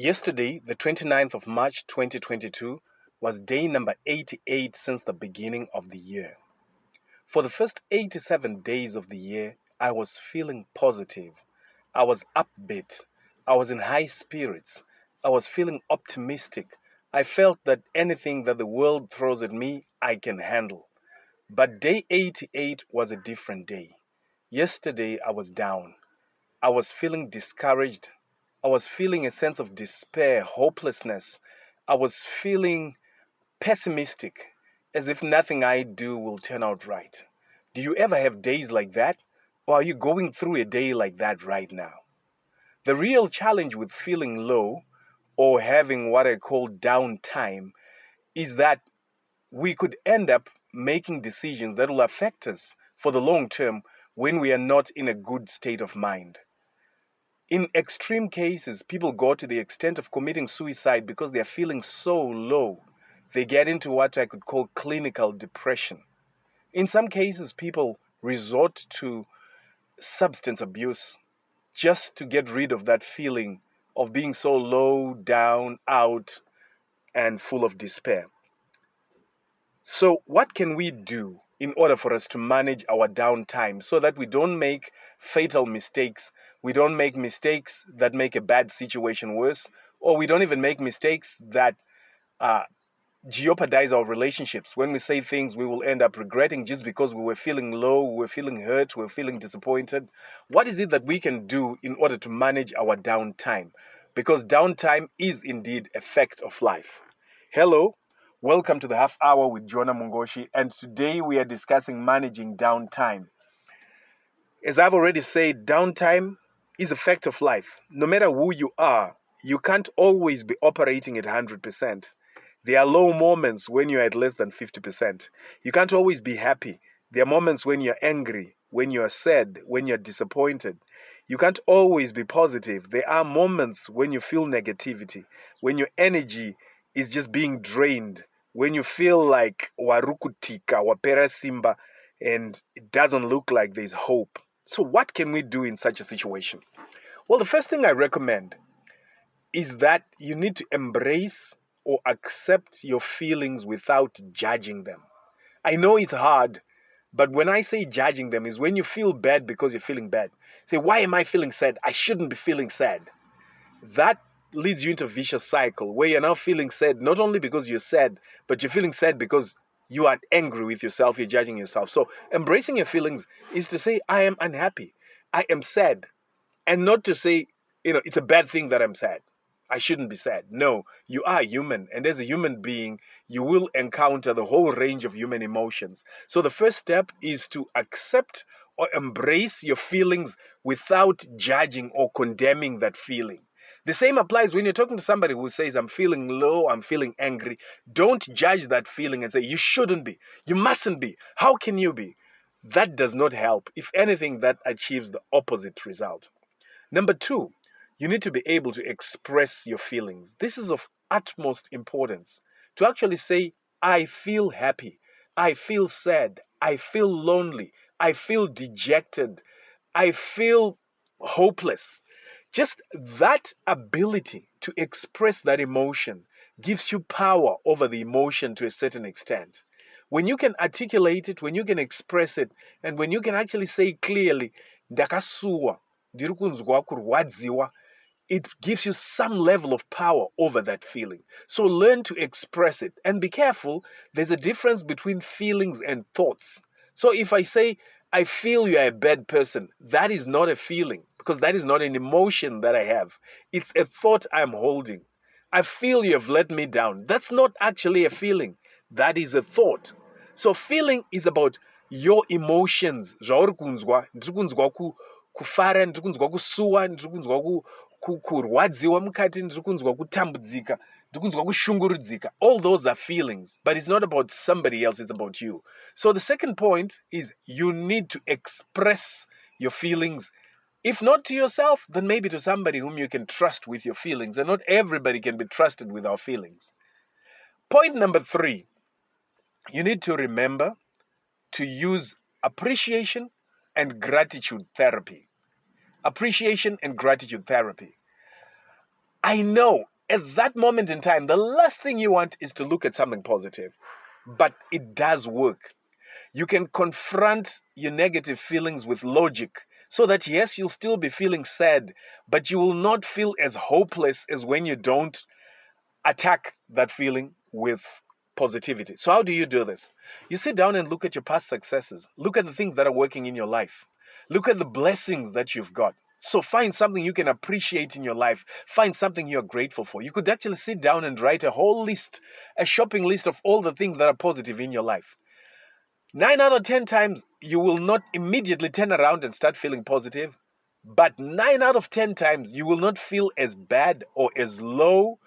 Yesterday, the 29th of March 2022, was day number 88 since the beginning of the year. For the first 87 days of the year, I was feeling positive. I was upbeat. I was in high spirits. I was feeling optimistic. I felt that anything that the world throws at me, I can handle. But day 88 was a different day. Yesterday, I was down. I was feeling discouraged. I was feeling a sense of despair, hopelessness. I was feeling pessimistic, as if nothing I do will turn out right. Do you ever have days like that? Or are you going through a day like that right now? The real challenge with feeling low or having what I call downtime is that we could end up making decisions that will affect us for the long term when we are not in a good state of mind. In extreme cases, people go to the extent of committing suicide because they are feeling so low. They get into what I could call clinical depression. In some cases, people resort to substance abuse just to get rid of that feeling of being so low, down, out, and full of despair. So, what can we do in order for us to manage our downtime so that we don't make fatal mistakes? We don't make mistakes that make a bad situation worse, or we don't even make mistakes that jeopardize our relationships. When we say things we will end up regretting just because we were feeling low, we were feeling hurt, we were feeling disappointed. What is it that we can do in order to manage our downtime? Because downtime is indeed a fact of life. Hello, welcome to the Half Hour with Jonah Mungoshi, and today we are discussing managing downtime. As I've already said, downtime is a fact of life. No matter who you are, you can't always be operating at 100%. There are low moments when you're at less than 50%. You can't always be happy. There are moments when you're angry, when you're sad, when you're disappointed. You can't always be positive. There are moments when you feel negativity, when your energy is just being drained, when you feel like warukutika, wapera simba, and it doesn't look like there's hope. So what can we do in such a situation? Well, the first thing I recommend is that you need to embrace or accept your feelings without judging them. I know it's hard, but when I say judging them is when you feel bad because you're feeling bad. Say, why am I feeling sad? I shouldn't be feeling sad. That leads you into a vicious cycle where you're now feeling sad, not only because you're sad, but you're feeling sad because you are angry with yourself, you're judging yourself. So embracing your feelings is to say, I am unhappy, I am sad, and not to say, it's a bad thing that I'm sad. I shouldn't be sad. No, you are human. And as a human being, you will encounter the whole range of human emotions. So the first step is to accept or embrace your feelings without judging or condemning that feeling. The same applies when you're talking to somebody who says, I'm feeling low, I'm feeling angry. Don't judge that feeling and say, you shouldn't be. You mustn't be. How can you be? That does not help. If anything, that achieves the opposite result. Number two, you need to be able to express your feelings. This is of utmost importance. To actually say, I feel happy, I feel sad, I feel lonely, I feel dejected, I feel hopeless. Just that ability to express that emotion gives you power over the emotion to a certain extent. When you can articulate it, when you can express it, and when you can actually say clearly, ndakasuwa, ndirikunzwa kurwadziwa, it gives you some level of power over that feeling. So learn to express it and be careful. There's a difference between feelings and thoughts. So if I say, I feel you're a bad person, that is not a feeling because that is not an emotion that I have. It's a thought I'm holding. I feel you have let me down. That's not actually a feeling. That is a thought. So feeling is about your emotions. Kufara, ndiri kunzwa kusuwa, ndiri kunzwa kurwadziwa mukati, ndiri kunzwa kutambudzika, ndiri kunzwa kushungurudzika. All those are feelings, but it's not about somebody else, it's about you. So the second point is you need to express your feelings. If not to yourself, then maybe to somebody whom you can trust with your feelings. And not everybody can be trusted with our feelings. Point number three, you need to remember to use appreciation and gratitude therapy. Appreciation and gratitude therapy. I know at that moment in time, the last thing you want is to look at something positive, but it does work. You can confront your negative feelings with logic so that, yes, you'll still be feeling sad, but you will not feel as hopeless as when you don't attack that feeling with positivity. So, how do you do this? You sit down and look at your past successes, look at the things that are working in your life, look at the blessings that you've got. So, find something you can appreciate in your life, find something you're grateful for. You could actually sit down and write a whole list, a shopping list of all the things that are positive in your life. 9 out of 10 times, you will not immediately turn around and start feeling positive. But 9 out of 10 times, you will not feel as bad or as low,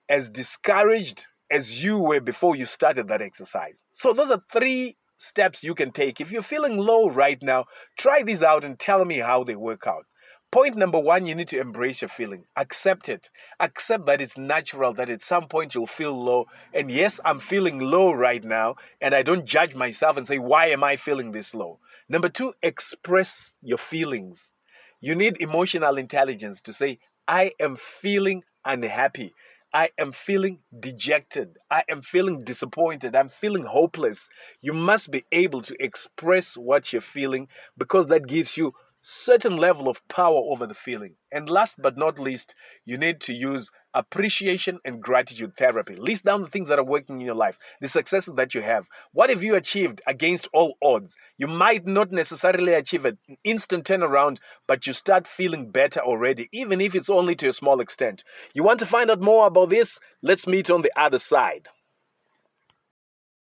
as discouraged as you were before you started that exercise. So those are 3 steps you can take. If you're feeling low right now, try these out and tell me how they work out. Point number 1, you need to embrace your feeling. Accept it. Accept that it's natural, that at some point you'll feel low. And yes, I'm feeling low right now. And I don't judge myself and say, why am I feeling this low? Number 2, express your feelings. You need emotional intelligence to say, I am feeling unhappy. I am feeling dejected. I am feeling disappointed. I'm feeling hopeless. You must be able to express what you're feeling because that gives you certain level of power over the feeling. And last but not least, you need to use appreciation and gratitude therapy. List down the things that are working in your life, the successes that you have. What have you achieved against all odds? You might not necessarily achieve an instant turnaround, but you start feeling better already, even if it's only to a small extent. You want to find out more about this? Let's meet on the other side.